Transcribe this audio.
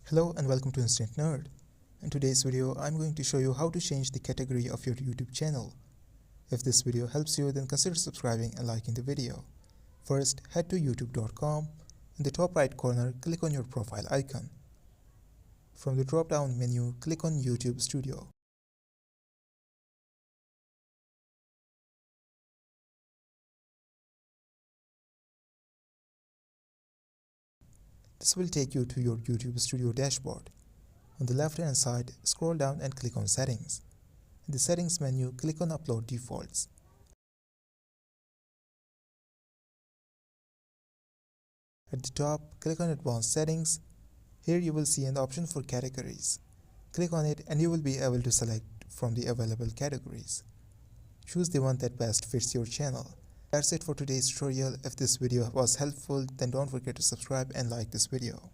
Hello and welcome to Instant Nerd. In today's video, I'm going to show you how to change the category of your YouTube channel. If this video helps you, then consider subscribing and liking the video. First, head to youtube.com. In the top right corner, click on your profile icon. From the drop-down menu, click on YouTube Studio. This will take you to your YouTube Studio dashboard. On the left-hand side, scroll down and click on Settings. In the Settings menu, click on Upload Defaults. At the top, click on Advanced Settings. Here you will see an option for categories. Click on it and you will be able to select from the available categories. Choose the one that best fits your channel. That's it for today's tutorial. If this video was helpful, then don't forget to subscribe and like this video.